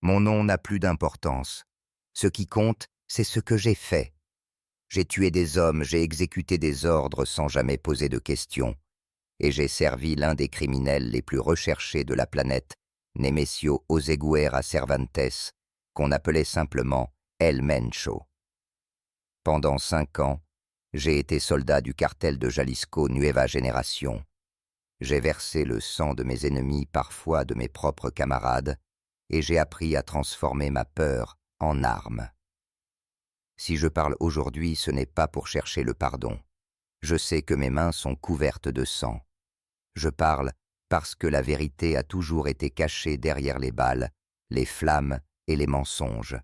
Mon nom n'a plus d'importance. Ce qui compte, c'est ce que j'ai fait. J'ai tué des hommes, j'ai exécuté des ordres sans jamais poser de questions, et j'ai servi l'un des criminels les plus recherchés de la planète, Nemesio Oseguera Cervantes, qu'on appelait simplement El Mencho. Pendant 5 ans, j'ai été soldat du cartel de Jalisco Nueva Génération. J'ai versé le sang de mes ennemis, parfois de mes propres camarades, et j'ai appris à transformer ma peur en arme. Si je parle aujourd'hui, ce n'est pas pour chercher le pardon. Je sais que mes mains sont couvertes de sang. Je parle parce que la vérité a toujours été cachée derrière les balles, les flammes et les mensonges.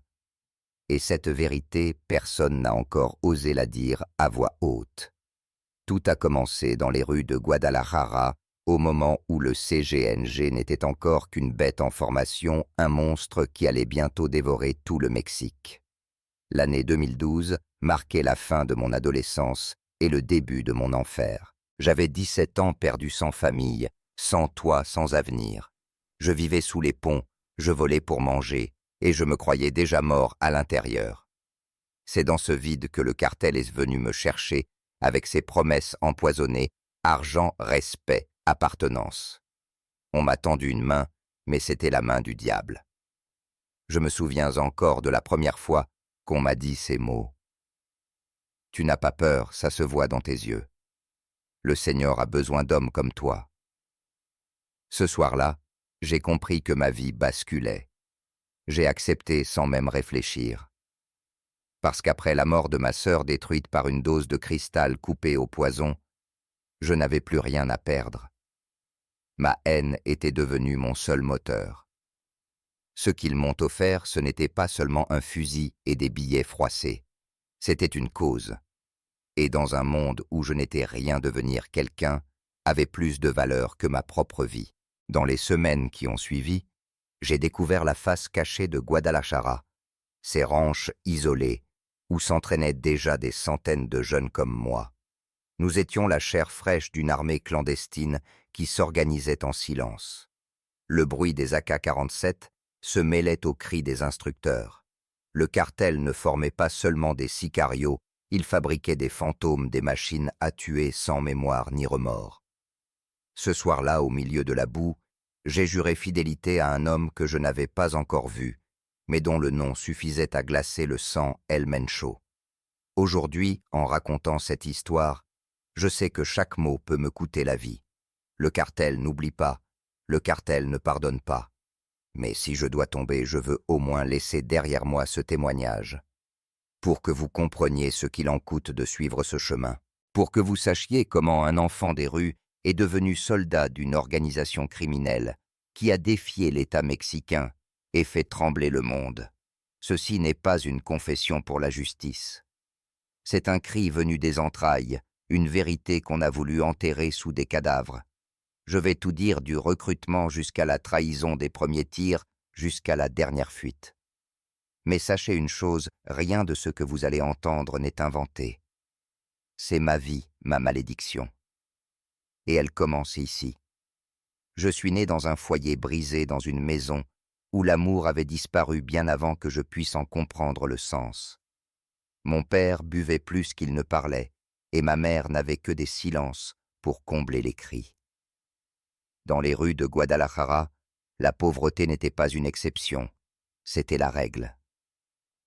Et cette vérité, personne n'a encore osé la dire à voix haute. Tout a commencé dans les rues de Guadalajara, au moment où le CGNG n'était encore qu'une bête en formation, un monstre qui allait bientôt dévorer tout le Mexique. L'année 2012 marquait la fin de mon adolescence et le début de mon enfer. J'avais 17 ans perdu sans famille, sans toit, sans avenir. Je vivais sous les ponts, je volais pour manger, et je me croyais déjà mort à l'intérieur. C'est dans ce vide que le cartel est venu me chercher avec ses promesses empoisonnées, argent, respect, appartenance. On m'a tendu une main, mais c'était la main du diable. Je me souviens encore de la première fois qu'on m'a dit ces mots. « Tu n'as pas peur, ça se voit dans tes yeux. Le Seigneur a besoin d'hommes comme toi. » Ce soir-là, j'ai compris que ma vie basculait. J'ai accepté sans même réfléchir. Parce qu'après la mort de ma sœur détruite par une dose de cristal coupée au poison, je n'avais plus rien à perdre. Ma haine était devenue mon seul moteur. Ce qu'ils m'ont offert, ce n'était pas seulement un fusil et des billets froissés. C'était une cause. Et dans un monde où je n'étais rien, devenir quelqu'un avait plus de valeur que ma propre vie. Dans les semaines qui ont suivi, j'ai découvert la face cachée de Guadalajara, ces ranchs isolés où s'entraînaient déjà des centaines de jeunes comme moi. Nous étions la chair fraîche d'une armée clandestine qui s'organisait en silence. Le bruit des AK-47 se mêlait aux cris des instructeurs. Le cartel ne formait pas seulement des sicarios, il fabriquait des fantômes, des machines à tuer sans mémoire ni remords. Ce soir-là, au milieu de la boue, j'ai juré fidélité à un homme que je n'avais pas encore vu, mais dont le nom suffisait à glacer le sang El Mencho. Aujourd'hui, en racontant cette histoire, je sais que chaque mot peut me coûter la vie. Le cartel n'oublie pas, le cartel ne pardonne pas. Mais si je dois tomber, je veux au moins laisser derrière moi ce témoignage, pour que vous compreniez ce qu'il en coûte de suivre ce chemin, pour que vous sachiez comment un enfant des rues est devenu soldat d'une organisation criminelle qui a défié l'État mexicain et fait trembler le monde. Ceci n'est pas une confession pour la justice. C'est un cri venu des entrailles, une vérité qu'on a voulu enterrer sous des cadavres. Je vais tout dire du recrutement jusqu'à la trahison des premiers tirs, jusqu'à la dernière fuite. Mais sachez une chose, rien de ce que vous allez entendre n'est inventé. C'est ma vie, ma malédiction. Et elle commence ici. Je suis né dans un foyer brisé, dans une maison où l'amour avait disparu bien avant que je puisse en comprendre le sens. Mon père buvait plus qu'il ne parlait, et ma mère n'avait que des silences pour combler les cris. Dans les rues de Guadalajara, la pauvreté n'était pas une exception, c'était la règle.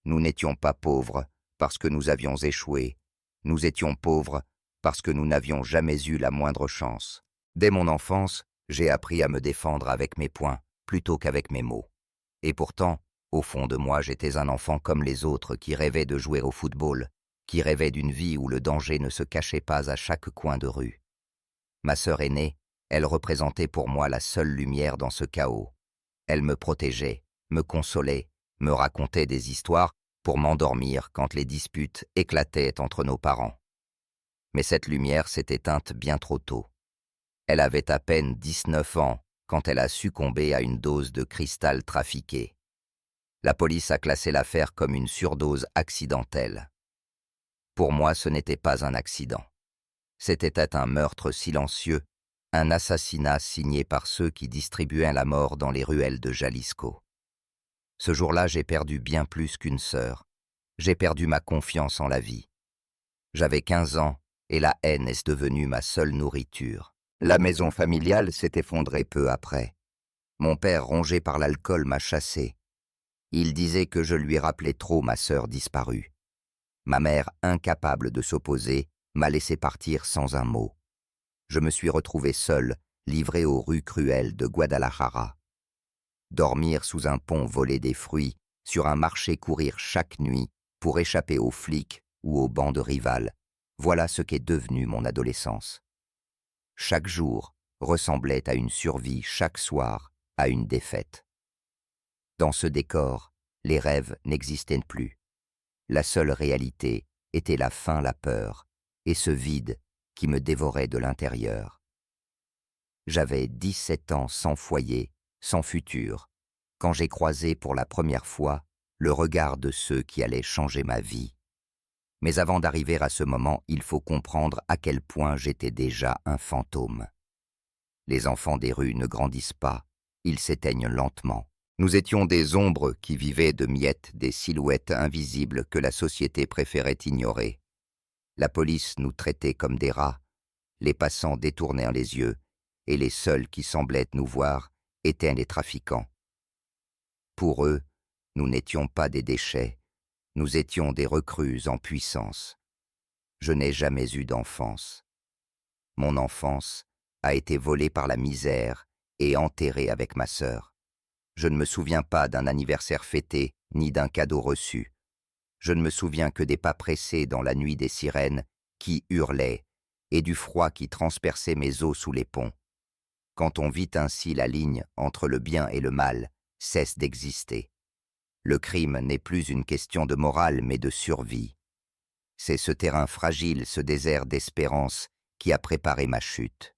Nous n'étions pas pauvres parce que nous avions échoué, nous étions pauvres parce que nous n'avions jamais eu la moindre chance. Dès mon enfance, j'ai appris à me défendre avec mes poings plutôt qu'avec mes mots. Et pourtant, au fond de moi, j'étais un enfant comme les autres qui rêvait de jouer au football, qui rêvait d'une vie où le danger ne se cachait pas à chaque coin de rue. Ma sœur aînée, elle représentait pour moi la seule lumière dans ce chaos. Elle me protégeait, me consolait, me racontait des histoires pour m'endormir quand les disputes éclataient entre nos parents. Mais cette lumière s'est éteinte bien trop tôt. Elle avait à peine 19 ans quand elle a succombé à une dose de cristal trafiqué. La police a classé l'affaire comme une surdose accidentelle. Pour moi, ce n'était pas un accident. C'était un meurtre silencieux, un assassinat signé par ceux qui distribuaient la mort dans les ruelles de Jalisco. Ce jour-là, j'ai perdu bien plus qu'une sœur. J'ai perdu ma confiance en la vie. J'avais 15 ans et la haine est devenue ma seule nourriture. La maison familiale s'est effondrée peu après. Mon père, rongé par l'alcool, m'a chassé. Il disait que je lui rappelais trop ma sœur disparue. Ma mère, incapable de s'opposer, m'a laissé partir sans un mot. Je me suis retrouvé seul, livré aux rues cruelles de Guadalajara. Dormir sous un pont, voler des fruits, sur un marché courir chaque nuit pour échapper aux flics ou aux bandes rivales, voilà ce qu'est devenu mon adolescence. Chaque jour ressemblait à une survie, chaque soir à une défaite. Dans ce décor, les rêves n'existaient plus. La seule réalité était la faim, la peur, et ce vide qui me dévorait de l'intérieur. J'avais 17 ans sans foyer, sans futur, quand j'ai croisé pour la première fois le regard de ceux qui allaient changer ma vie. Mais avant d'arriver à ce moment, il faut comprendre à quel point j'étais déjà un fantôme. Les enfants des rues ne grandissent pas, ils s'éteignent lentement. Nous étions des ombres qui vivaient de miettes, des silhouettes invisibles que la société préférait ignorer. La police nous traitait comme des rats, les passants détournèrent les yeux, et les seuls qui semblaient nous voir étaient les trafiquants. Pour eux, nous n'étions pas des déchets, nous étions des recrues en puissance. Je n'ai jamais eu d'enfance. Mon enfance a été volée par la misère et enterrée avec ma sœur. Je ne me souviens pas d'un anniversaire fêté, ni d'un cadeau reçu. Je ne me souviens que des pas pressés dans la nuit des sirènes qui hurlaient et du froid qui transperçait mes os sous les ponts. Quand on vit ainsi, la ligne entre le bien et le mal cesse d'exister. Le crime n'est plus une question de morale mais de survie. C'est ce terrain fragile, ce désert d'espérance qui a préparé ma chute.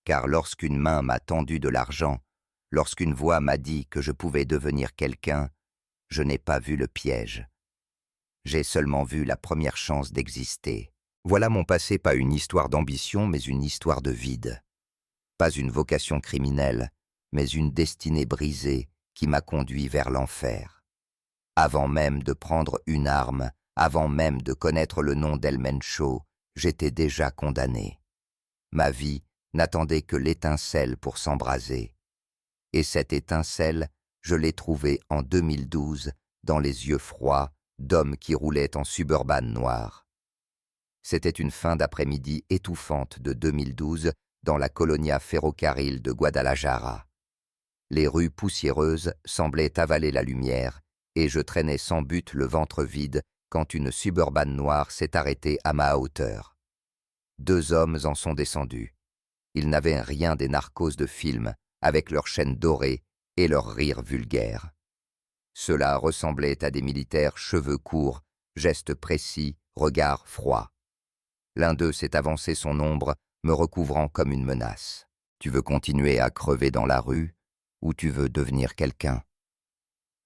Car lorsqu'une main m'a tendu de l'argent, lorsqu'une voix m'a dit que je pouvais devenir quelqu'un, je n'ai pas vu le piège. J'ai seulement vu la première chance d'exister. Voilà mon passé, pas une histoire d'ambition, mais une histoire de vide. Pas une vocation criminelle, mais une destinée brisée qui m'a conduit vers l'enfer. Avant même de prendre une arme, avant même de connaître le nom d'El Mencho, j'étais déjà condamné. Ma vie n'attendait que l'étincelle pour s'embraser. Et cette étincelle, je l'ai trouvée en 2012 dans les yeux froids d'hommes qui roulaient en Suburban noir. C'était une fin d'après-midi étouffante de 2012 dans la colonia ferrocarril de Guadalajara. Les rues poussiéreuses semblaient avaler la lumière et je traînais sans but le ventre vide quand une Suburban noire s'est arrêtée à ma hauteur. 2 hommes en sont descendus. Ils n'avaient rien des narcos de film, avec leurs chaînes dorées et leurs rires vulgaires. Ceux-là ressemblaient à des militaires, cheveux courts, gestes précis, regards froids. L'un d'eux s'est avancé son ombre, me recouvrant comme une menace. « Tu veux continuer à crever dans la rue, ou tu veux devenir quelqu'un ?»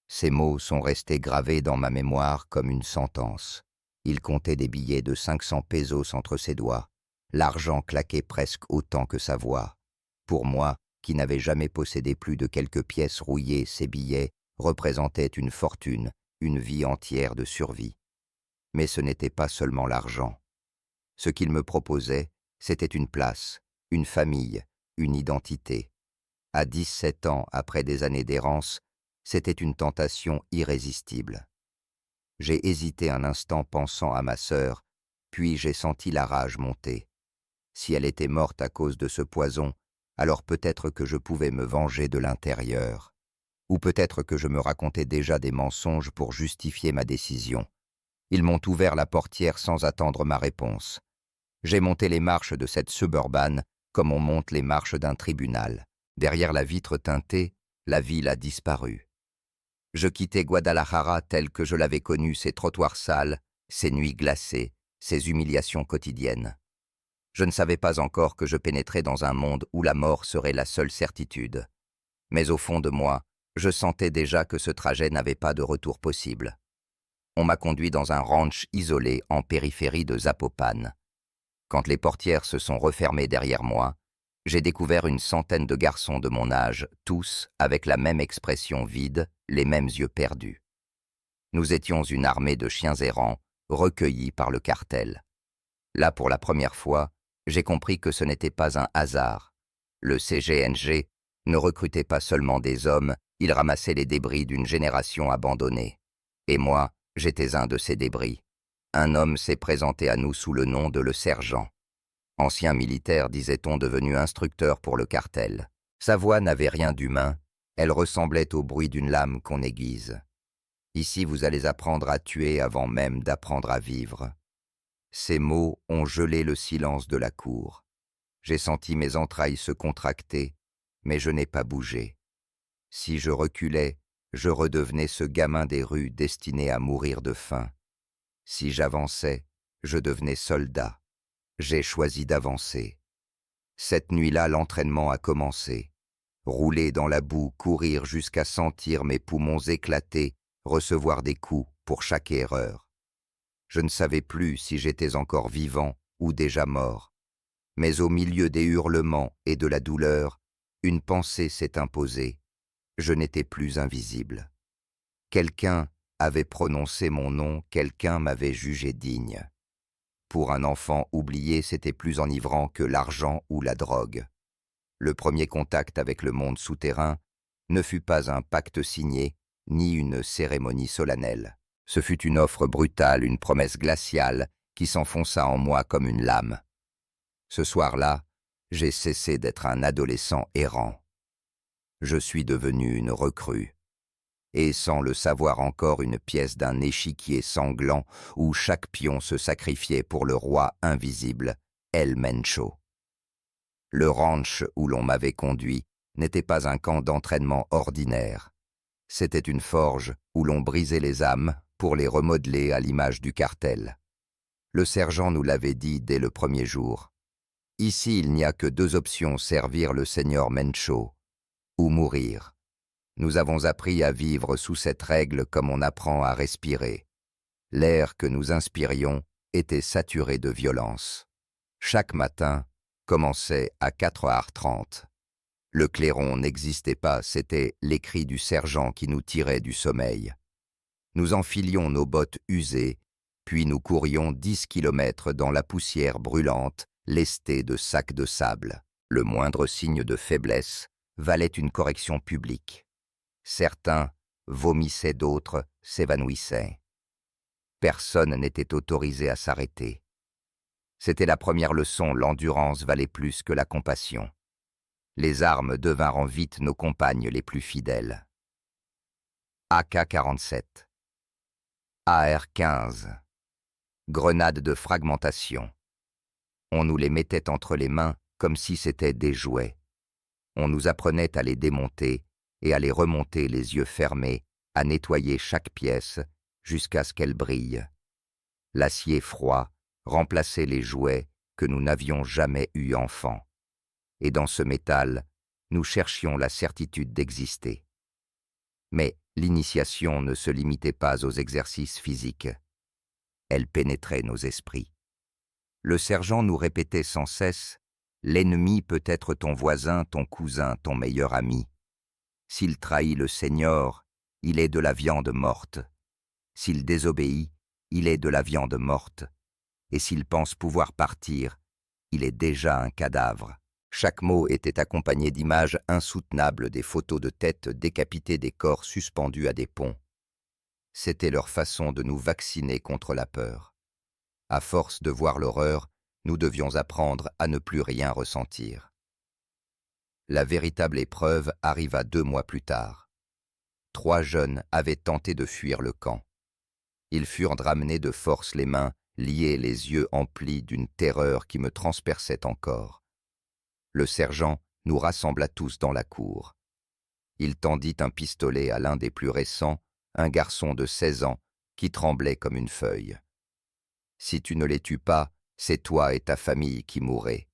Ces mots sont restés gravés dans ma mémoire comme une sentence. Il comptait des billets de 500 pesos entre ses doigts. L'argent claquait presque autant que sa voix. Pour moi, qui n'avait jamais possédé plus de quelques pièces rouillées, ces billets représentaient une fortune, une vie entière de survie. Mais ce n'était pas seulement l'argent. Ce qu'il me proposait, c'était une place, une famille, une identité. À 17 ans, après des années d'errance, c'était une tentation irrésistible. J'ai hésité un instant pensant à ma sœur, puis j'ai senti la rage monter. Si elle était morte à cause de ce poison, alors peut-être que je pouvais me venger de l'intérieur. Ou peut-être que je me racontais déjà des mensonges pour justifier ma décision. Ils m'ont ouvert la portière sans attendre ma réponse. J'ai monté les marches de cette Suburban comme on monte les marches d'un tribunal. Derrière la vitre teintée, la ville a disparu. Je quittais Guadalajara tel que je l'avais connu, ses trottoirs sales, ses nuits glacées, ses humiliations quotidiennes. Je ne savais pas encore que je pénétrais dans un monde où la mort serait la seule certitude. Mais au fond de moi, je sentais déjà que ce trajet n'avait pas de retour possible. On m'a conduit dans un ranch isolé en périphérie de Zapopan. Quand les portières se sont refermées derrière moi, J'ai découvert une centaine de garçons de mon âge, tous avec la même expression vide, les mêmes yeux perdus. Nous étions une armée de chiens errants, recueillis par le cartel. Là, pour la première fois, j'ai compris que ce n'était pas un hasard. Le CGNG ne recrutait pas seulement des hommes, il ramassait les débris d'une génération abandonnée. Et moi, j'étais un de ces débris. Un homme s'est présenté à nous sous le nom de le sergent. Ancien militaire, disait-on, devenu instructeur pour le cartel. Sa voix n'avait rien d'humain, elle ressemblait au bruit d'une lame qu'on aiguise. Ici, vous allez apprendre à tuer avant même d'apprendre à vivre. Ces mots ont gelé le silence de la cour. J'ai senti mes entrailles se contracter, mais je n'ai pas bougé. Si je reculais, je redevenais ce gamin des rues destiné à mourir de faim. Si j'avançais, je devenais soldat. J'ai choisi d'avancer. Cette nuit-là, l'entraînement a commencé. Rouler dans la boue, courir jusqu'à sentir mes poumons éclater, recevoir des coups pour chaque erreur. Je ne savais plus si j'étais encore vivant ou déjà mort. Mais au milieu des hurlements et de la douleur, une pensée s'est imposée. Je n'étais plus invisible. Quelqu'un avait prononcé mon nom, quelqu'un m'avait jugé digne. Pour un enfant oublié, c'était plus enivrant que l'argent ou la drogue. Le premier contact avec le monde souterrain ne fut pas un pacte signé, ni une cérémonie solennelle. Ce fut une offre brutale, une promesse glaciale qui s'enfonça en moi comme une lame. Ce soir-là, j'ai cessé d'être un adolescent errant. Je suis devenu une recrue. Et sans le savoir encore, une pièce d'un échiquier sanglant où chaque pion se sacrifiait pour le roi invisible, El Mencho. Le ranch où l'on m'avait conduit n'était pas un camp d'entraînement ordinaire. C'était une forge où l'on brisait les âmes pour les remodeler à l'image du cartel. Le sergent nous l'avait dit dès le premier jour. Ici, il n'y a que deux options, servir le seigneur Mencho ou mourir. Nous avons appris à vivre sous cette règle comme on apprend à respirer. L'air que nous inspirions était saturé de violence. Chaque matin commençait à 4h30. Le clairon n'existait pas, c'était les cris du sergent qui nous tiraient du sommeil. Nous enfilions nos bottes usées, puis nous courions 10 kilomètres dans la poussière brûlante, lestée de sacs de sable. Le moindre signe de faiblesse valait une correction publique. Certains vomissaient, d'autres s'évanouissaient. Personne n'était autorisé à s'arrêter. C'était la première leçon, l'endurance valait plus que la compassion. Les armes devinrent vite nos compagnes les plus fidèles. AK-47, AR-15, grenades de fragmentation. On nous les mettait entre les mains comme si c'était des jouets. On nous apprenait à les démonter et à les remonter les yeux fermés, à nettoyer chaque pièce jusqu'à ce qu'elle brille. L'acier froid remplaçait les jouets que nous n'avions jamais eus enfants. Et dans ce métal, nous cherchions la certitude d'exister. Mais l'initiation ne se limitait pas aux exercices physiques. Elle pénétrait nos esprits. Le sergent nous répétait sans cesse « L'ennemi peut être ton voisin, ton cousin, ton meilleur ami. S'il trahit le Seigneur, il est de la viande morte. S'il désobéit, il est de la viande morte. Et s'il pense pouvoir partir, il est déjà un cadavre. » Chaque mot était accompagné d'images insoutenables, des photos de têtes décapitées, des corps suspendus à des ponts. C'était leur façon de nous vacciner contre la peur. À force de voir l'horreur, nous devions apprendre à ne plus rien ressentir. La véritable épreuve arriva 2 mois plus tard. 3 jeunes avaient tenté de fuir le camp. Ils furent ramenés de force, les mains liées, les yeux emplis d'une terreur qui me transperçait encore. Le sergent nous rassembla tous dans la cour. Il tendit un pistolet à l'un des plus récents, un garçon de 16 ans, qui tremblait comme une feuille. « Si tu ne les tues pas, c'est toi et ta famille qui mourrez. »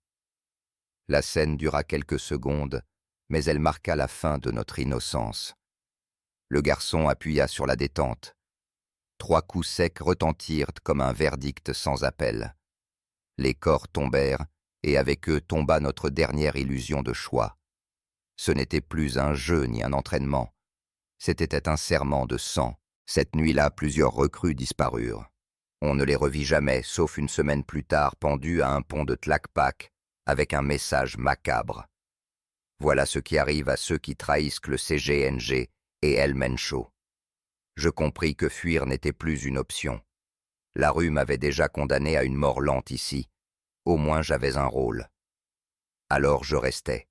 La scène dura quelques secondes, mais elle marqua la fin de notre innocence. Le garçon appuya sur la détente. 3 coups secs retentirent comme un verdict sans appel. Les corps tombèrent et avec eux tomba notre dernière illusion de choix. Ce n'était plus un jeu ni un entraînement, c'était un serment de sang. Cette nuit-là, plusieurs recrues disparurent. On ne les revit jamais, sauf une semaine plus tard, pendus à un pont de Tlakpak, avec un message macabre. Voilà ce qui arrive à ceux qui trahissent le CGNG et El Mencho. Je compris que fuir n'était plus une option. La rue m'avait déjà condamné à une mort lente ici. Au moins j'avais un rôle. Alors je restais.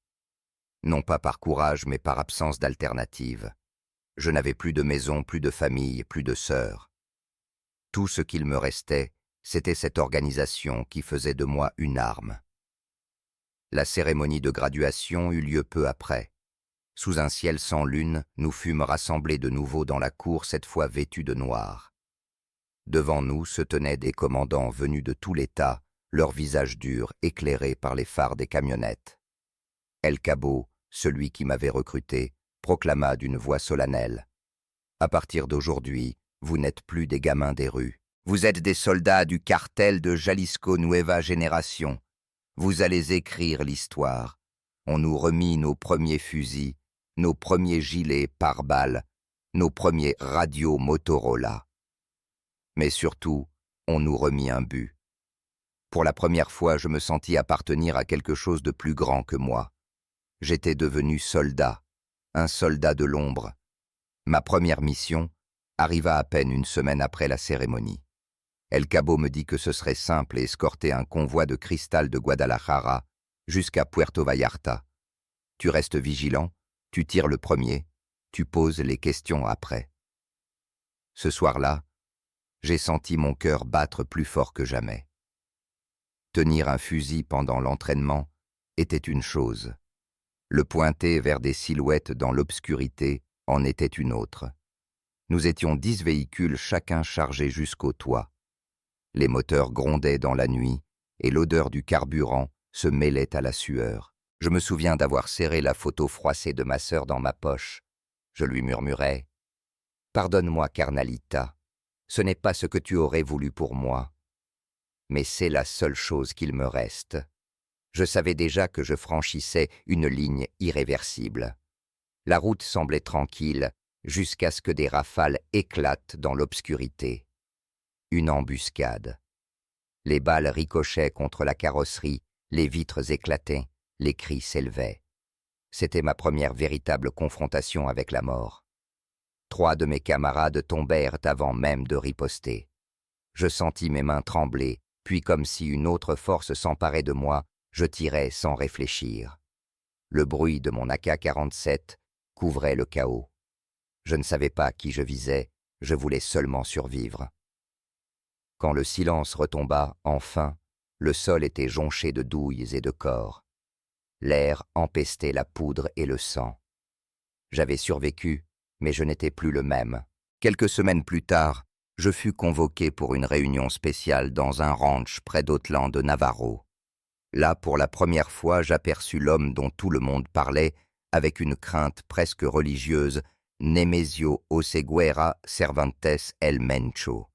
Non pas par courage, mais par absence d'alternative. Je n'avais plus de maison, plus de famille, plus de sœurs. Tout ce qu'il me restait, c'était cette organisation qui faisait de moi une arme. La cérémonie de graduation eut lieu peu après. Sous un ciel sans lune, nous fûmes rassemblés de nouveau dans la cour, cette fois vêtus de noir. Devant nous se tenaient des commandants venus de tout l'État, leurs visages durs, éclairés par les phares des camionnettes. El Cabo, celui qui m'avait recruté, proclama d'une voix solennelle. « À partir d'aujourd'hui, vous n'êtes plus des gamins des rues. Vous êtes des soldats du cartel de Jalisco Nueva Génération. Vous allez écrire l'histoire. On nous remit nos premiers fusils, nos premiers gilets pare-balles, nos premiers radios Motorola. Mais surtout, on nous remit un but. Pour la première fois, je me sentis appartenir à quelque chose de plus grand que moi. J'étais devenu soldat, un soldat de l'ombre. Ma première mission arriva à peine une semaine après la cérémonie. El Cabo me dit que ce serait simple et escorter un convoi de cristal de Guadalajara jusqu'à Puerto Vallarta. Tu restes vigilant, tu tires le premier, tu poses les questions après. Ce soir-là, j'ai senti mon cœur battre plus fort que jamais. Tenir un fusil pendant l'entraînement était une chose. Le pointer vers des silhouettes dans l'obscurité en était une autre. Nous étions 10 véhicules, chacun chargé jusqu'au toit. Les moteurs grondaient dans la nuit et l'odeur du carburant se mêlait à la sueur. Je me souviens d'avoir serré la photo froissée de ma sœur dans ma poche. Je lui murmurais « Pardonne-moi, Carnalita, ce n'est pas ce que tu aurais voulu pour moi. Mais c'est la seule chose qu'il me reste. » Je savais déjà que je franchissais une ligne irréversible. La route semblait tranquille jusqu'à ce que des rafales éclatent dans l'obscurité. Une embuscade. Les balles ricochaient contre la carrosserie, les vitres éclataient, les cris s'élevaient. C'était ma première véritable confrontation avec la mort. 3 de mes camarades tombèrent avant même de riposter. Je sentis mes mains trembler, puis comme si une autre force s'emparait de moi, je tirais sans réfléchir. Le bruit de mon AK-47 couvrait le chaos. Je ne savais pas qui je visais, je voulais seulement survivre. Quand le silence retomba, enfin, le sol était jonché de douilles et de corps. L'air empestait la poudre et le sang. J'avais survécu, mais je n'étais plus le même. Quelques semaines plus tard, je fus convoqué pour une réunion spéciale dans un ranch près d'Otlan de Navarro. Là, pour la première fois, j'aperçus l'homme dont tout le monde parlait avec une crainte presque religieuse, Nemesio Oseguera Cervantes El Mencho.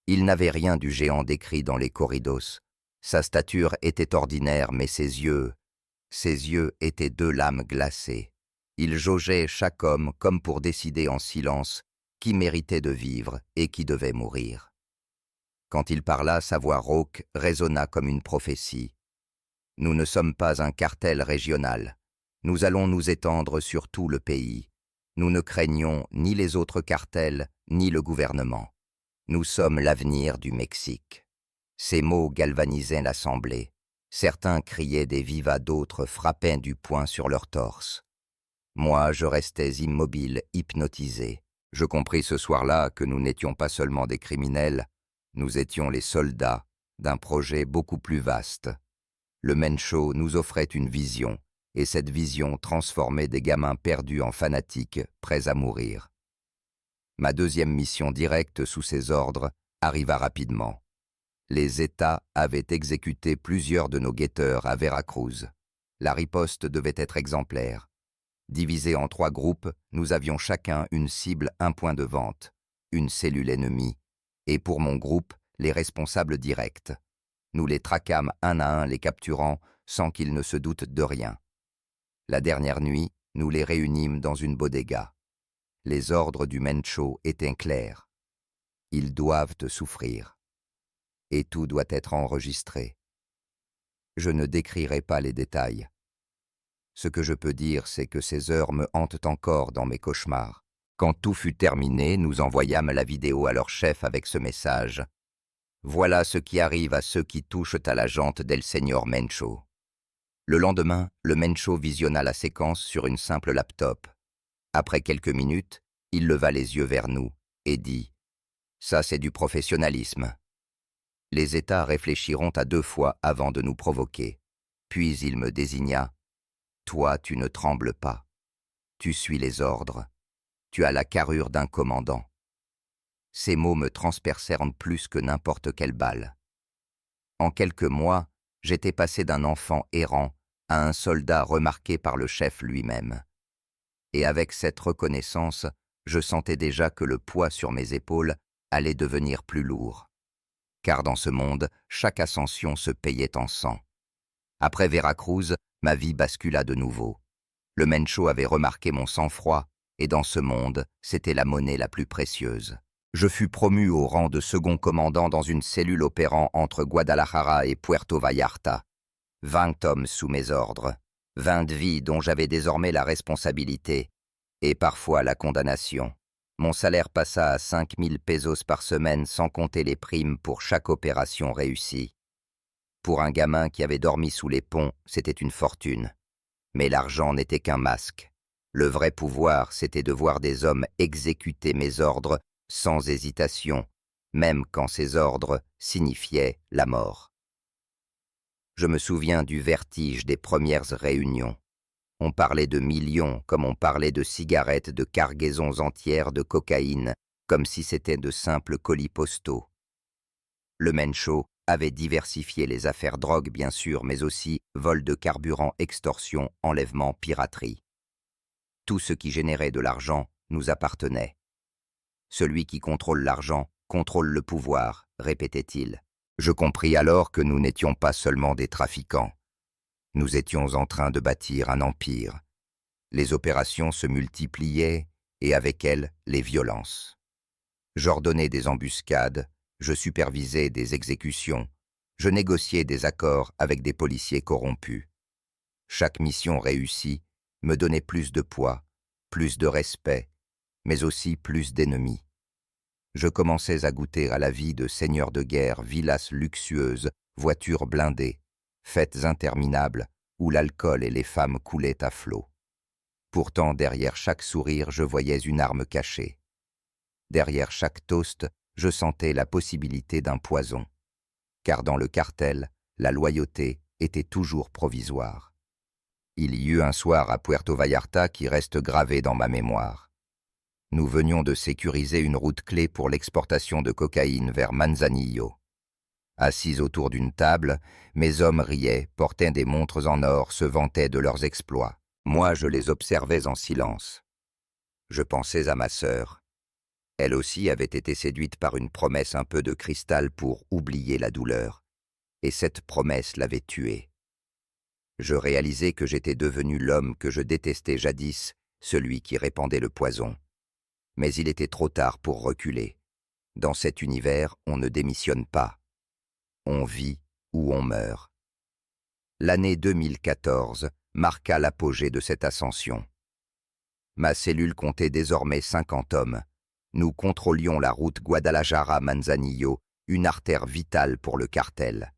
Il n'avait rien du géant décrit dans les corridos. Sa stature était ordinaire, mais ses yeux étaient 2 lames glacées. Il jaugeait chaque homme comme pour décider en silence qui méritait de vivre et qui devait mourir. Quand il parla, sa voix rauque résonna comme une prophétie. Nous ne sommes pas un cartel régional. Nous allons nous étendre sur tout le pays. Nous ne craignons ni les autres cartels, ni le gouvernement. Nous sommes l'avenir du Mexique. Ces mots galvanisaient l'assemblée. Certains criaient des vivas, d'autres frappaient du poing sur leur torse. Moi, je restais immobile, hypnotisé. Je compris ce soir-là que nous n'étions pas seulement des criminels, nous étions les soldats d'un projet beaucoup plus vaste. Le Mencho nous offrait une vision, et cette vision transformait des gamins perdus en fanatiques, prêts à mourir. Ma deuxième mission directe sous ses ordres arriva rapidement. Les États avaient exécuté plusieurs de nos guetteurs à Veracruz. La riposte devait être exemplaire. Divisés en 3 groupes, nous avions chacun une cible, un point de vente, une cellule ennemie, et pour mon groupe, les responsables directs. Nous les traquâmes un à un, les capturant sans qu'ils ne se doutent de rien. La dernière nuit, nous les réunîmes dans une bodega. Les ordres du Mencho étaient clairs. Ils doivent te souffrir. Et tout doit être enregistré. Je ne décrirai pas les détails. Ce que je peux dire, c'est que ces heures me hantent encore dans mes cauchemars. Quand tout fut terminé, nous envoyâmes la vidéo à leur chef avec ce message. Voilà ce qui arrive à ceux qui touchent à la jante del Señor Mencho. Le lendemain, le Mencho visionna la séquence sur une simple laptop. Après quelques minutes, il leva les yeux vers nous et dit « Ça, c'est du professionnalisme. » Les États réfléchiront à 2 fois avant de nous provoquer. Puis il me désigna « Toi, tu ne trembles pas. Tu suis les ordres. Tu as la carrure d'un commandant. » Ces mots me transpercèrent plus que n'importe quelle balle. En quelques mois, j'étais passé d'un enfant errant à un soldat remarqué par le chef lui-même. Et avec cette reconnaissance, je sentais déjà que le poids sur mes épaules allait devenir plus lourd. Car dans ce monde, chaque ascension se payait en sang. Après Veracruz, ma vie bascula de nouveau. Le Mencho avait remarqué mon sang-froid, et dans ce monde, c'était la monnaie la plus précieuse. Je fus promu au rang de second commandant dans une cellule opérant entre Guadalajara et Puerto Vallarta. 20 hommes sous mes ordres, 20 vies dont j'avais désormais la responsabilité, et parfois la condamnation. Mon salaire passa à 5000 pesos par semaine sans compter les primes pour chaque opération réussie. Pour un gamin qui avait dormi sous les ponts, c'était une fortune. Mais l'argent n'était qu'un masque. Le vrai pouvoir, c'était de voir des hommes exécuter mes ordres sans hésitation, même quand ces ordres signifiaient la mort. Je me souviens du vertige des premières réunions. On parlait de millions comme on parlait de cigarettes, de cargaisons entières de cocaïne, comme si c'était de simples colis postaux. Le Mencho avait diversifié les affaires drogue, bien sûr, mais aussi vol de carburant, extorsion, enlèvement, piraterie. Tout ce qui générait de l'argent nous appartenait. Celui qui contrôle l'argent contrôle le pouvoir, répétait-il. Je compris alors que nous n'étions pas seulement des trafiquants. Nous étions en train de bâtir un empire. Les opérations se multipliaient et avec elles, les violences. J'ordonnais des embuscades, je supervisais des exécutions, je négociais des accords avec des policiers corrompus. Chaque mission réussie me donnait plus de poids, plus de respect, mais aussi plus d'ennemis. Je commençais à goûter à la vie de seigneur de guerre, villas luxueuses, voitures blindées, fêtes interminables où l'alcool et les femmes coulaient à flot. Pourtant, derrière chaque sourire, je voyais une arme cachée. Derrière chaque toast, je sentais la possibilité d'un poison. Car dans le cartel, la loyauté était toujours provisoire. Il y eut un soir à Puerto Vallarta qui reste gravé dans ma mémoire. Nous venions de sécuriser une route clé pour l'exportation de cocaïne vers Manzanillo. Assis autour d'une table, mes hommes riaient, portaient des montres en or, se vantaient de leurs exploits. Moi, je les observais en silence. Je pensais à ma sœur. Elle aussi avait été séduite par une promesse un peu de cristal pour oublier la douleur. Et cette promesse l'avait tuée. Je réalisais que j'étais devenu l'homme que je détestais jadis, celui qui répandait le poison. Mais il était trop tard pour reculer. Dans cet univers, on ne démissionne pas. On vit ou on meurt. L'année 2014 marqua l'apogée de cette ascension. Ma cellule comptait désormais 50 hommes. Nous contrôlions la route Guadalajara-Manzanillo, une artère vitale pour le cartel.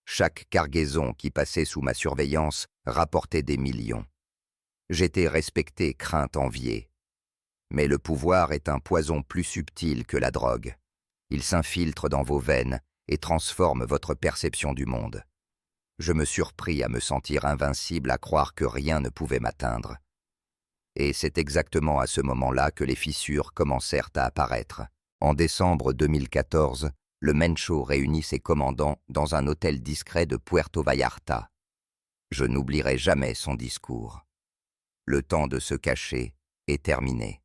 Chaque cargaison qui passait sous ma surveillance rapportait des millions. J'étais respecté, craint, envié. Mais le pouvoir est un poison plus subtil que la drogue. Il s'infiltre dans vos veines et transforme votre perception du monde. Je me surpris à me sentir invincible, à croire que rien ne pouvait m'atteindre. Et c'est exactement à ce moment-là que les fissures commencèrent à apparaître. En décembre 2014, le Mencho réunit ses commandants dans un hôtel discret de Puerto Vallarta. Je n'oublierai jamais son discours. Le temps de se cacher est terminé.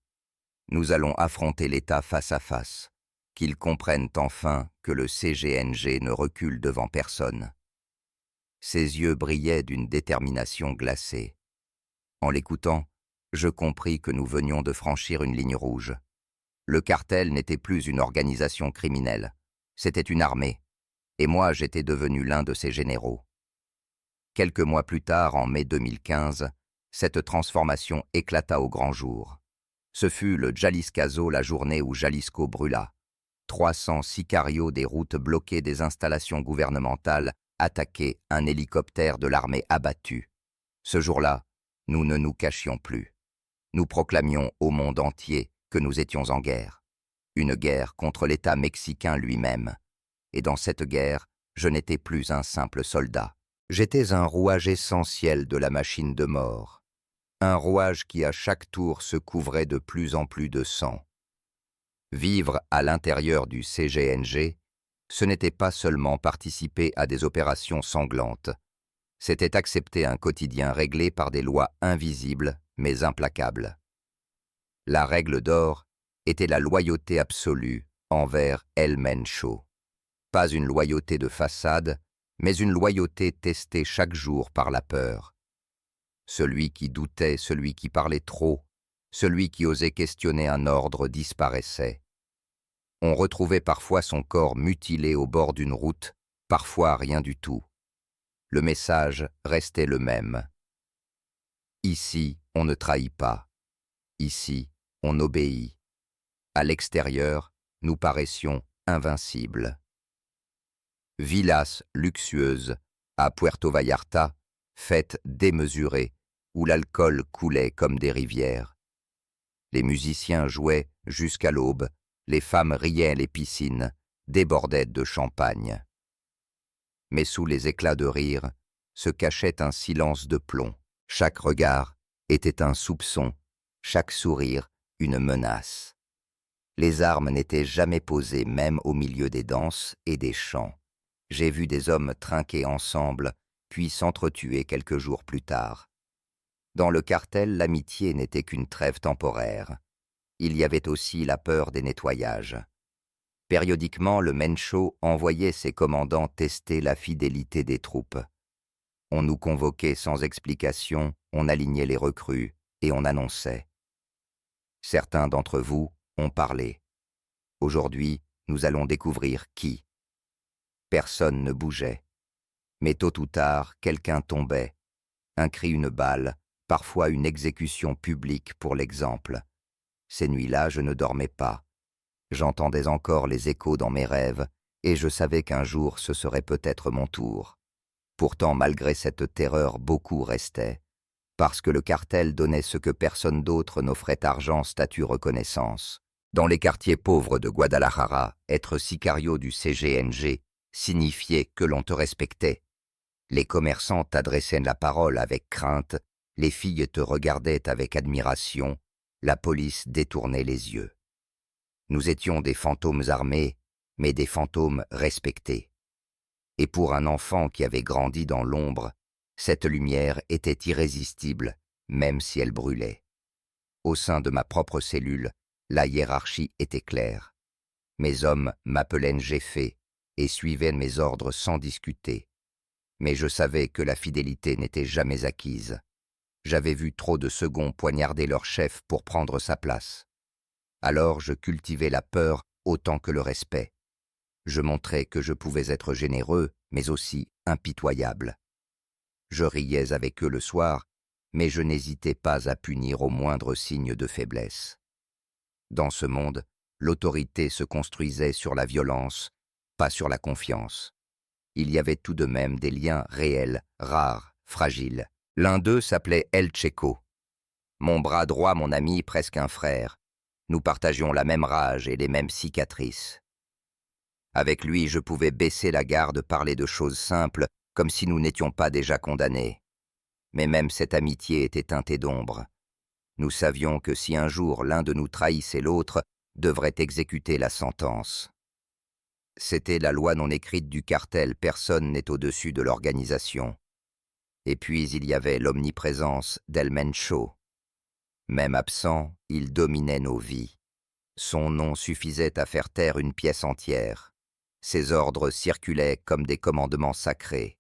Nous allons affronter l'État face à face. qu'ils comprennent enfin que le CGNG ne recule devant personne. Ses yeux brillaient d'une détermination glacée. En l'écoutant, je compris que nous venions de franchir une ligne rouge. Le cartel n'était plus une organisation criminelle, c'était une armée, et moi j'étais devenu l'un de ses généraux. Quelques mois plus tard, en mai 2015, cette transformation éclata au grand jour. Ce fut le Jaliscazo, la journée où Jalisco brûla. 300 sicarios des routes bloquées des installations gouvernementales attaquaient, un hélicoptère de l'armée abattu. Ce jour-là, nous ne nous cachions plus. Nous proclamions au monde entier que nous étions en guerre. Une guerre contre l'État mexicain lui-même. Et dans cette guerre, je n'étais plus un simple soldat. J'étais un rouage essentiel de la machine de mort. Un rouage qui à chaque tour se couvrait de plus en plus de sang. Vivre à l'intérieur du CGNG, ce n'était pas seulement participer à des opérations sanglantes. C'était accepter un quotidien réglé par des lois invisibles mais implacables. La règle d'or était la loyauté absolue envers El Mencho. Pas une loyauté de façade, mais une loyauté testée chaque jour par la peur. Celui qui doutait, celui qui parlait trop, celui qui osait questionner un ordre disparaissait. On retrouvait parfois son corps mutilé au bord d'une route, parfois rien du tout. Le message restait le même. Ici, on ne trahit pas. Ici, on obéit. À l'extérieur, nous paraissions invincibles. Villas luxueuses, à Puerto Vallarta, fêtes démesurées, où l'alcool coulait comme des rivières. Les musiciens jouaient jusqu'à l'aube, les femmes riaient, les piscines débordaient de champagne. Mais sous les éclats de rire se cachait un silence de plomb. Chaque regard était un soupçon, chaque sourire une menace. Les armes n'étaient jamais posées même au milieu des danses et des chants. J'ai vu des hommes trinquer ensemble, puis s'entretuer quelques jours plus tard. Dans le cartel, l'amitié n'était qu'une trêve temporaire. Il y avait aussi la peur des nettoyages. Périodiquement, le Mencho envoyait ses commandants tester la fidélité des troupes. On nous convoquait sans explication, on alignait les recrues et on annonçait. Certains d'entre vous ont parlé. Aujourd'hui, nous allons découvrir qui. Personne ne bougeait. Mais tôt ou tard, quelqu'un tombait. Un cri, une balle, parfois une exécution publique pour l'exemple. Ces nuits-là, je ne dormais pas. J'entendais encore les échos dans mes rêves, et je savais qu'un jour ce serait peut-être mon tour. Pourtant, malgré cette terreur, beaucoup restaient, parce que le cartel donnait ce que personne d'autre n'offrait: argent, statut, reconnaissance. Dans les quartiers pauvres de Guadalajara, être sicario du CGNG signifiait que l'on te respectait. Les commerçants t'adressaient la parole avec crainte, les filles te regardaient avec admiration, la police détournait les yeux. Nous étions des fantômes armés, mais des fantômes respectés. Et pour un enfant qui avait grandi dans l'ombre, cette lumière était irrésistible, même si elle brûlait. Au sein de ma propre cellule, la hiérarchie était claire. Mes hommes m'appelaient Njéfé et suivaient mes ordres sans discuter. Mais je savais que la fidélité n'était jamais acquise. J'avais vu trop de seconds poignarder leur chef pour prendre sa place. Alors je cultivais la peur autant que le respect. Je montrais que je pouvais être généreux, mais aussi impitoyable. Je riais avec eux le soir, mais je n'hésitais pas à punir au moindre signe de faiblesse. Dans ce monde, l'autorité se construisait sur la violence, pas sur la confiance. Il y avait tout de même des liens réels, rares, fragiles. L'un d'eux s'appelait El Checo. Mon bras droit, mon ami, presque un frère. Nous partagions la même rage et les mêmes cicatrices. Avec lui, je pouvais baisser la garde, parler de choses simples, comme si nous n'étions pas déjà condamnés. Mais même cette amitié était teintée d'ombre. Nous savions que si un jour l'un de nous trahissait l'autre, devrait exécuter la sentence. C'était la loi non écrite du cartel, personne n'est au-dessus de l'organisation. Et puis il y avait l'omniprésence d'El Mencho. Même absent, il dominait nos vies. Son nom suffisait à faire taire une pièce entière. Ses ordres circulaient comme des commandements sacrés.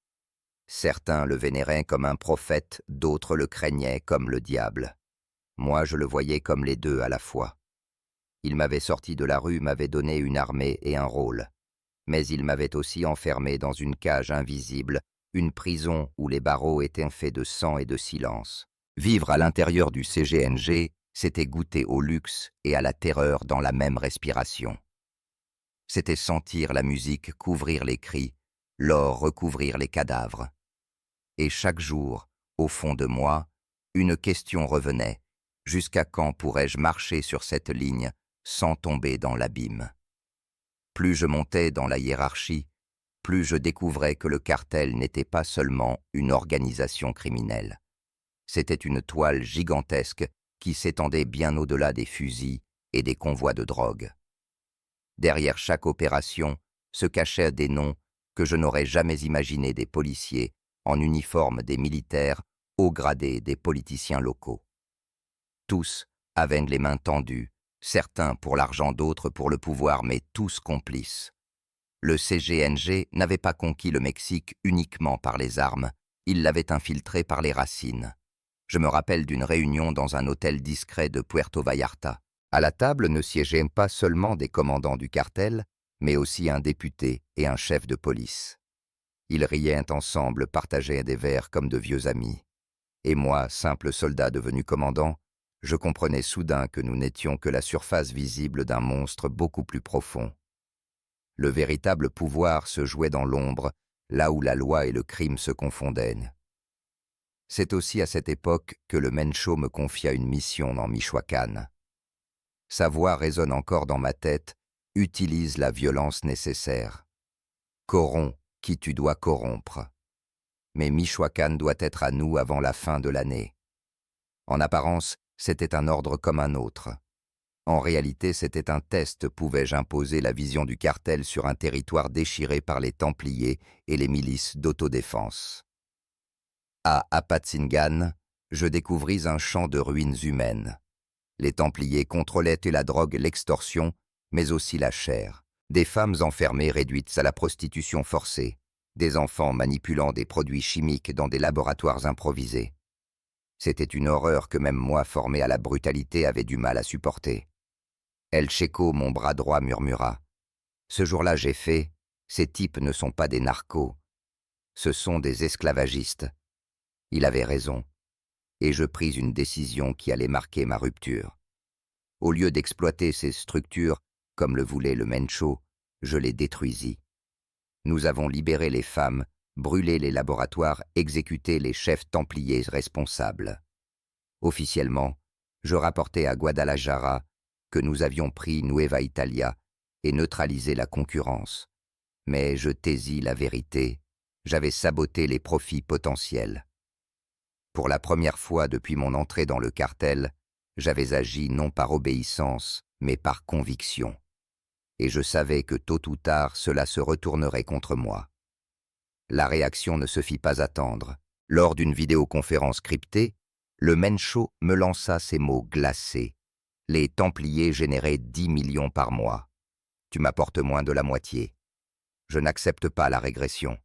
Certains le vénéraient comme un prophète, d'autres le craignaient comme le diable. Moi, je le voyais comme les deux à la fois. Il m'avait sorti de la rue, m'avait donné une armée et un rôle. Mais il m'avait aussi enfermé dans une cage invisible, une prison où les barreaux étaient faits de sang et de silence. Vivre à l'intérieur du CGNG, c'était goûter au luxe et à la terreur dans la même respiration. C'était sentir la musique couvrir les cris, l'or recouvrir les cadavres. Et chaque jour, au fond de moi, une question revenait. Jusqu'à quand pourrais-je marcher sur cette ligne sans tomber dans l'abîme? Plus je montais dans la hiérarchie, plus je découvrais que le cartel n'était pas seulement une organisation criminelle. C'était une toile gigantesque qui s'étendait bien au-delà des fusils et des convois de drogue. Derrière chaque opération se cachaient des noms que je n'aurais jamais imaginés, des policiers, en uniforme des militaires, haut gradés des politiciens locaux. Tous avaient les mains tendues, certains pour l'argent, d'autres pour le pouvoir, mais tous complices. Le CGNG n'avait pas conquis le Mexique uniquement par les armes, il l'avait infiltré par les racines. Je me rappelle d'une réunion dans un hôtel discret de Puerto Vallarta. À la table ne siégeaient pas seulement des commandants du cartel, mais aussi un député et un chef de police. Ils riaient ensemble, partageaient des verres comme de vieux amis. Et moi, simple soldat devenu commandant, je comprenais soudain que nous n'étions que la surface visible d'un monstre beaucoup plus profond. Le véritable pouvoir se jouait dans l'ombre, là où la loi et le crime se confondaient. C'est aussi à cette époque que le Mencho me confia une mission dans Michoacán. Sa voix résonne encore dans ma tête, utilise la violence nécessaire. Corromps qui tu dois corrompre. Mais Michoacán doit être à nous avant la fin de l'année. En apparence, c'était un ordre comme un autre. En réalité, c'était un test. Pouvais-je imposer la vision du cartel sur un territoire déchiré par les Templiers et les milices d'autodéfense? À Apatzingan, je découvris un champ de ruines humaines. Les Templiers contrôlaient la drogue, l'extorsion, mais aussi la chair. Des femmes enfermées réduites à la prostitution forcée, des enfants manipulant des produits chimiques dans des laboratoires improvisés. C'était une horreur que même moi, formé à la brutalité, avait du mal à supporter. El Checo, mon bras droit, murmura. Ce jour-là, j'ai fait, ces types ne sont pas des narcos, ce sont des esclavagistes. Il avait raison, et je pris une décision qui allait marquer ma rupture. Au lieu d'exploiter ces structures, comme le voulait le Mencho, je les détruisis. Nous avons libéré les femmes, brûlé les laboratoires, exécuté les chefs templiers responsables. Officiellement, je rapportais à Guadalajara que nous avions pris Nueva Italia et neutralisé la concurrence. Mais je taisis la vérité, j'avais saboté les profits potentiels. Pour la première fois depuis mon entrée dans le cartel, j'avais agi non par obéissance, mais par conviction. Et je savais que tôt ou tard, cela se retournerait contre moi. La réaction ne se fit pas attendre. Lors d'une vidéoconférence cryptée, le Mencho me lança ces mots glacés. Les Templiers généraient 10 millions par mois. Tu m'apportes moins de la moitié. Je n'accepte pas la régression.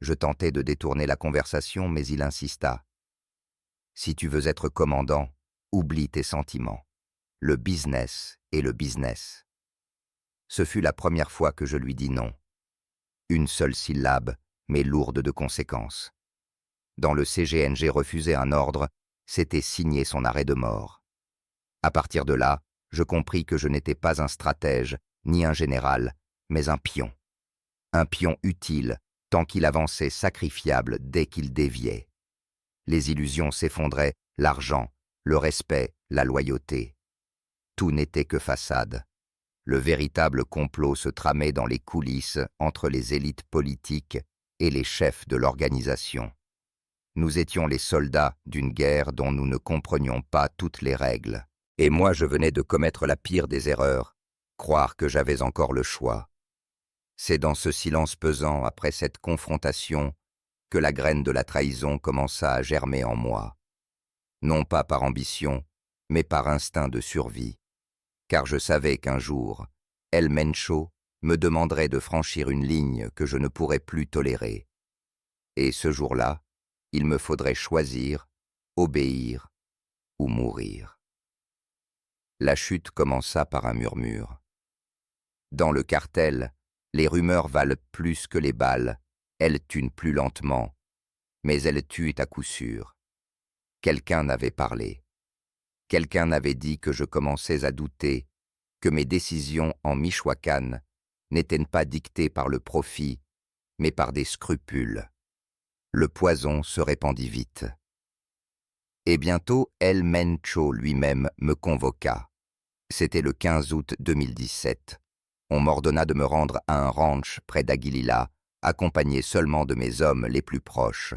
Je tentai de détourner la conversation, mais il insista. Si tu veux être commandant, oublie tes sentiments. Le business est le business. Ce fut la première fois que je lui dis non. Une seule syllabe, mais lourde de conséquences. Dans le CGNG, refuser un ordre, c'était signer son arrêt de mort. À partir de là, je compris que je n'étais pas un stratège, ni un général, mais un pion. Un pion utile, tant qu'il avançait, sacrifiable dès qu'il déviait. Les illusions s'effondraient, l'argent, le respect, la loyauté. Tout n'était que façade. Le véritable complot se tramait dans les coulisses entre les élites politiques et les chefs de l'organisation. Nous étions les soldats d'une guerre dont nous ne comprenions pas toutes les règles. Et moi, je venais de commettre la pire des erreurs, croire que j'avais encore le choix. C'est dans ce silence pesant, après cette confrontation, que la graine de la trahison commença à germer en moi. Non pas par ambition, mais par instinct de survie. car je savais qu'un jour, El Mencho me demanderait de franchir une ligne que je ne pourrais plus tolérer. Et ce jour-là, il me faudrait choisir, obéir ou mourir. La chute commença par un murmure. Dans le cartel, les rumeurs valent plus que les balles, elles tuent plus lentement, mais elles tuent à coup sûr. Quelqu'un avait parlé. Quelqu'un avait dit que je commençais à douter, que mes décisions en Michoacán n'étaient pas dictées par le profit, mais par des scrupules. Le poison se répandit vite. Et bientôt, El Mencho lui-même me convoqua. C'était le 15 août 2017. On m'ordonna de me rendre à un ranch près d'Aguililla, accompagné seulement de mes hommes les plus proches.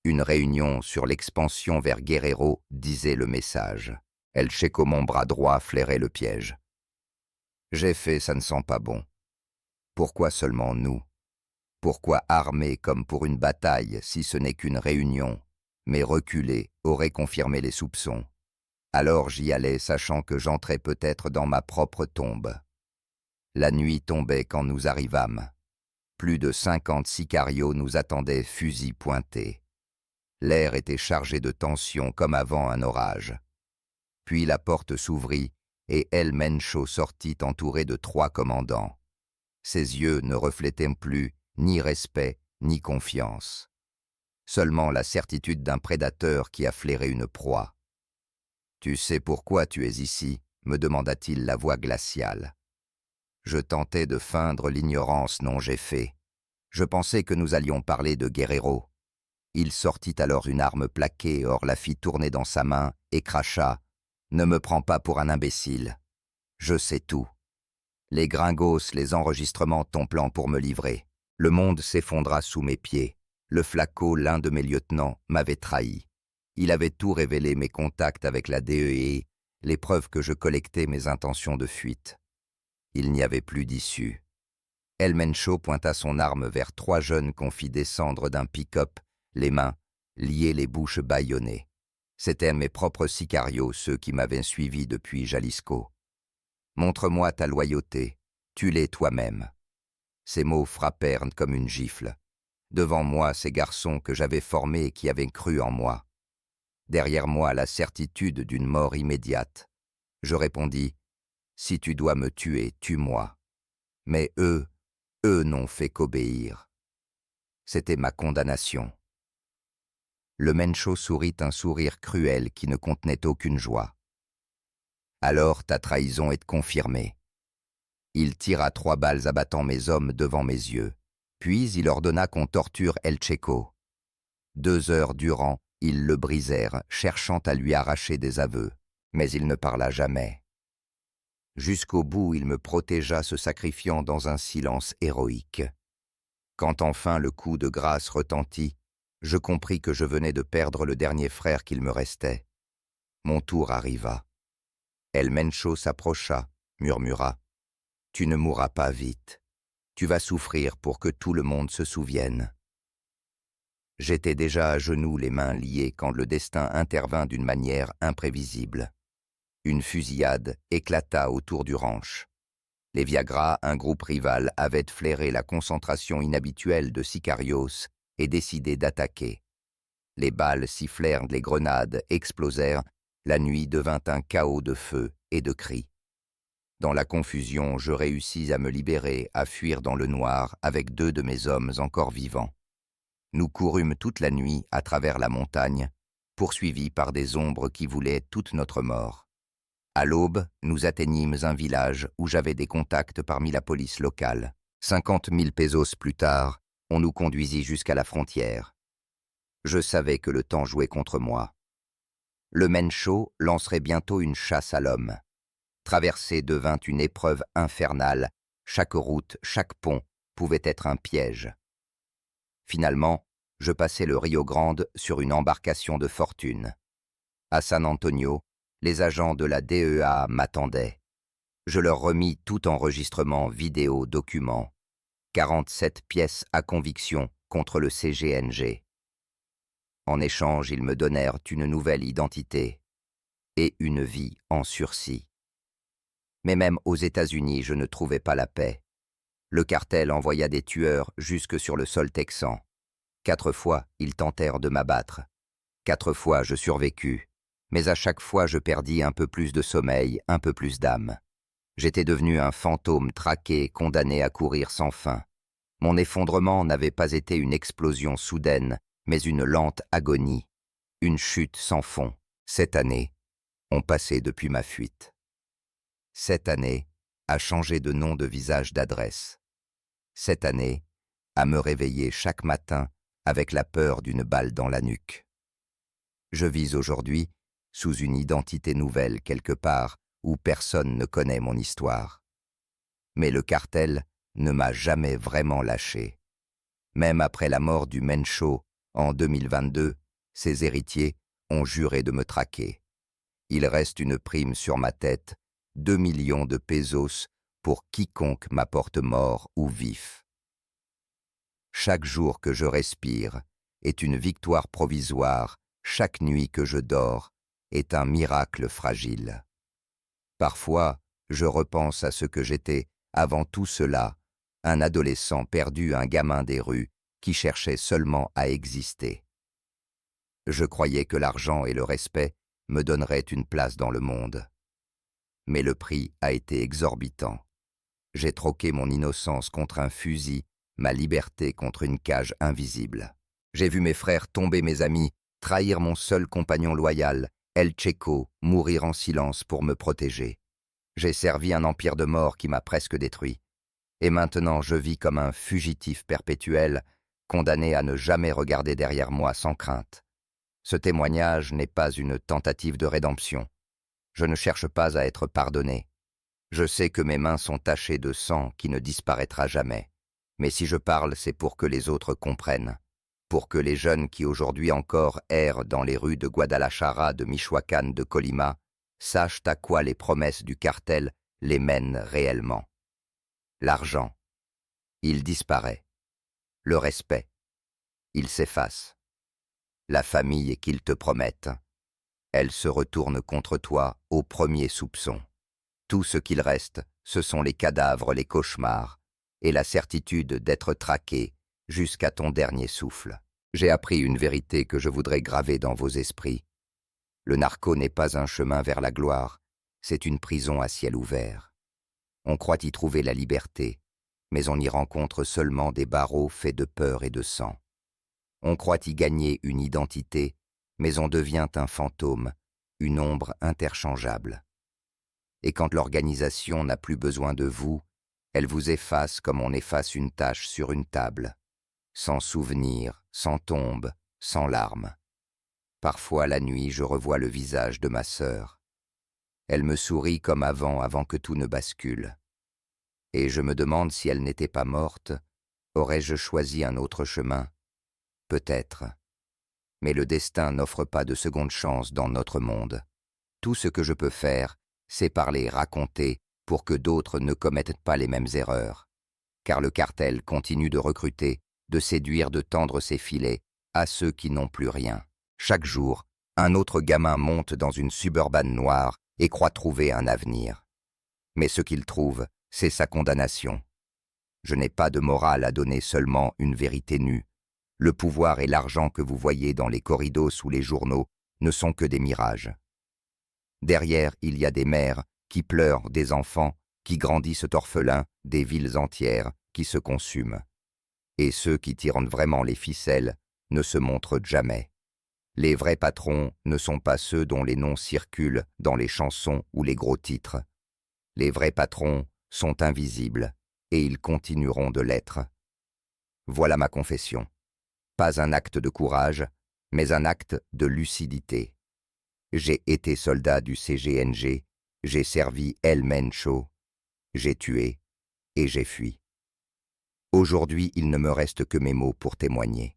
Une réunion sur l'expansion vers Guerrero disait le message. El Checo, mon bras droit, flairait le piège. J'ai fait, ça ne sent pas bon. Pourquoi seulement nous? Pourquoi armer comme pour une bataille si ce n'est qu'une réunion? Mais reculer aurait confirmé les soupçons. Alors j'y allais, sachant que j'entrais peut-être dans ma propre tombe. La nuit tombait quand nous arrivâmes. Plus de 50 sicarios nous attendaient, fusils pointés. L'air était chargé de tension comme avant un orage. Puis la porte s'ouvrit et El Mencho sortit entouré de 3 commandants. Ses yeux ne reflétaient plus ni respect ni confiance. Seulement la certitude d'un prédateur qui a flairé une proie. « Tu sais pourquoi tu es ici ?» me demanda-t-il, la voix glaciale. Je tentais de feindre l'ignorance, non, j'ai fait. Je pensais que nous allions parler de Guerrero. Il sortit alors une arme plaquée, or la fit tourner dans sa main et cracha « Ne me prends pas pour un imbécile. Je sais tout. Les gringos, les enregistrements, ton plan pour me livrer. Le monde s'effondra sous mes pieds. Le Flaco, l'un de mes lieutenants, m'avait trahi. Il avait tout révélé, mes contacts avec la DEA, les preuves que je collectais, mes intentions de fuite. Il n'y avait plus d'issue. El Mencho pointa son arme vers 3 jeunes qu'on fit descendre d'un pick-up, les mains liées, les bouches bâillonnées. C'étaient mes propres sicarios, ceux qui m'avaient suivi depuis Jalisco. « Montre-moi ta loyauté, tue-les toi-même. » Ces mots frappèrent comme une gifle. Devant moi, ces garçons que j'avais formés et qui avaient cru en moi. Derrière moi, la certitude d'une mort immédiate. Je répondis, « Si tu dois me tuer, tue-moi. » Mais eux n'ont fait qu'obéir. C'était ma condamnation. Le Mencho sourit un sourire cruel qui ne contenait aucune joie. « Alors ta trahison est confirmée. » Il tira 3 balles abattant mes hommes devant mes yeux. Puis il ordonna qu'on torture El Checo. 2 heures durant, ils le brisèrent, cherchant à lui arracher des aveux. Mais il ne parla jamais. Jusqu'au bout, il me protégea, se sacrifiant dans un silence héroïque. Quand enfin le coup de grâce retentit, je compris que je venais de perdre le dernier frère qu'il me restait. Mon tour arriva. El Mencho s'approcha, murmura « Tu ne mourras pas vite. Tu vas souffrir pour que tout le monde se souvienne. » J'étais déjà à genoux, les mains liées, quand le destin intervint d'une manière imprévisible. Une fusillade éclata autour du ranch. Les Viagra, un groupe rival, avaient flairé la concentration inhabituelle de sicarios et décidé d'attaquer. Les balles sifflèrent, les grenades explosèrent, la nuit devint un chaos de feu et de cris. Dans la confusion, je réussis à me libérer, à fuir dans le noir avec 2 de mes hommes encore vivants. Nous courûmes toute la nuit à travers la montagne, poursuivis par des ombres qui voulaient toute notre mort. À l'aube, nous atteignîmes un village où j'avais des contacts parmi la police locale. 50 000 pesos plus tard, on nous conduisit jusqu'à la frontière. Je savais que le temps jouait contre moi. Le Mencho lancerait bientôt une chasse à l'homme. Traverser devint une épreuve infernale. Chaque route, chaque pont pouvait être un piège. Finalement, je passai le Rio Grande sur une embarcation de fortune. À San Antonio, les agents de la DEA m'attendaient. Je leur remis tout enregistrement, vidéo, document. 47 pièces à conviction contre le CGNG. En échange, ils me donnèrent une nouvelle identité et une vie en sursis. Mais même aux États-Unis, je ne trouvais pas la paix. Le cartel envoya des tueurs jusque sur le sol texan. 4 fois, ils tentèrent de m'abattre. 4 fois, je survécus. Mais à chaque fois, je perdis un peu plus de sommeil, un peu plus d'âme. J'étais devenu un fantôme traqué, condamné à courir sans fin. Mon effondrement n'avait pas été une explosion soudaine, mais une lente agonie, une chute sans fond. 7 années ont passé depuis ma fuite. 7 années à changer de nom, de visage, d'adresse. 7 années à me réveiller chaque matin avec la peur d'une balle dans la nuque. Je vis aujourd'hui sous une identité nouvelle quelque part où personne ne connaît mon histoire. Mais le cartel ne m'a jamais vraiment lâché. Même après la mort du Mencho en 2022, ses héritiers ont juré de me traquer. Il reste une prime sur ma tête, 2 millions de pesos pour quiconque m'apporte mort ou vif. Chaque jour que je respire est une victoire provisoire, chaque nuit que je dors est un miracle fragile. Parfois, je repense à ce que j'étais avant tout cela, un adolescent perdu, un gamin des rues qui cherchait seulement à exister. Je croyais que l'argent et le respect me donneraient une place dans le monde. Mais le prix a été exorbitant. J'ai troqué mon innocence contre un fusil, ma liberté contre une cage invisible. J'ai vu mes frères tomber, mes amis, trahir mon seul compagnon loyal, El Checo, mourir en silence pour me protéger. J'ai servi un empire de mort qui m'a presque détruit. Et maintenant je vis comme un fugitif perpétuel, condamné à ne jamais regarder derrière moi sans crainte. Ce témoignage n'est pas une tentative de rédemption. Je ne cherche pas à être pardonné. Je sais que mes mains sont tachées de sang qui ne disparaîtra jamais. Mais si je parle, c'est pour que les autres comprennent. Pour que les jeunes qui aujourd'hui encore errent dans les rues de Guadalajara, de Michoacán, de Colima, sachent à quoi les promesses du cartel les mènent réellement. L'argent, il disparaît. Le respect, il s'efface. La famille qu'ils te promettent, elle se retourne contre toi au premier soupçon. Tout ce qu'il reste, ce sont les cadavres, les cauchemars, et la certitude d'être traqué jusqu'à ton dernier souffle. J'ai appris une vérité que je voudrais graver dans vos esprits. Le narco n'est pas un chemin vers la gloire, c'est une prison à ciel ouvert. On croit y trouver la liberté, mais on y rencontre seulement des barreaux faits de peur et de sang. On croit y gagner une identité, mais on devient un fantôme, une ombre interchangeable. Et quand l'organisation n'a plus besoin de vous, elle vous efface comme on efface une tache sur une table, sans souvenir, sans tombe, sans larmes. Parfois la nuit, je revois le visage de ma sœur. Elle me sourit comme avant que tout ne bascule. Et je me demande si elle n'était pas morte, aurais-je choisi un autre chemin? Peut-être. Mais le destin n'offre pas de seconde chance dans notre monde. Tout ce que je peux faire, c'est parler, raconter, pour que d'autres ne commettent pas les mêmes erreurs. Car le cartel continue de recruter, de séduire, de tendre ses filets à ceux qui n'ont plus rien. Chaque jour, un autre gamin monte dans une suburbane noire et croit trouver un avenir. Mais ce qu'il trouve, c'est sa condamnation. Je n'ai pas de morale à donner, seulement une vérité nue. Le pouvoir et l'argent que vous voyez dans les corridos ou les journaux ne sont que des mirages. Derrière, il y a des mères qui pleurent, des enfants qui grandissent orphelins, des villes entières qui se consument. Et ceux qui tirent vraiment les ficelles ne se montrent jamais. Les vrais patrons ne sont pas ceux dont les noms circulent dans les chansons ou les gros titres. Les vrais patrons sont invisibles et ils continueront de l'être. Voilà ma confession. Pas un acte de courage, mais un acte de lucidité. J'ai été soldat du CGNG, j'ai servi El Mencho, j'ai tué et j'ai fui. Aujourd'hui, il ne me reste que mes mots pour témoigner.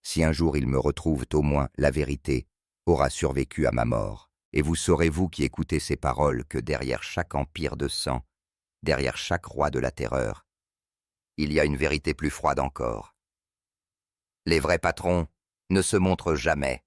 Si un jour ils me retrouvent, au moins la vérité aura survécu à ma mort. Et vous saurez, vous qui écoutez ces paroles, que derrière chaque empire de sang, derrière chaque roi de la terreur, il y a une vérité plus froide encore. Les vrais patrons ne se montrent jamais.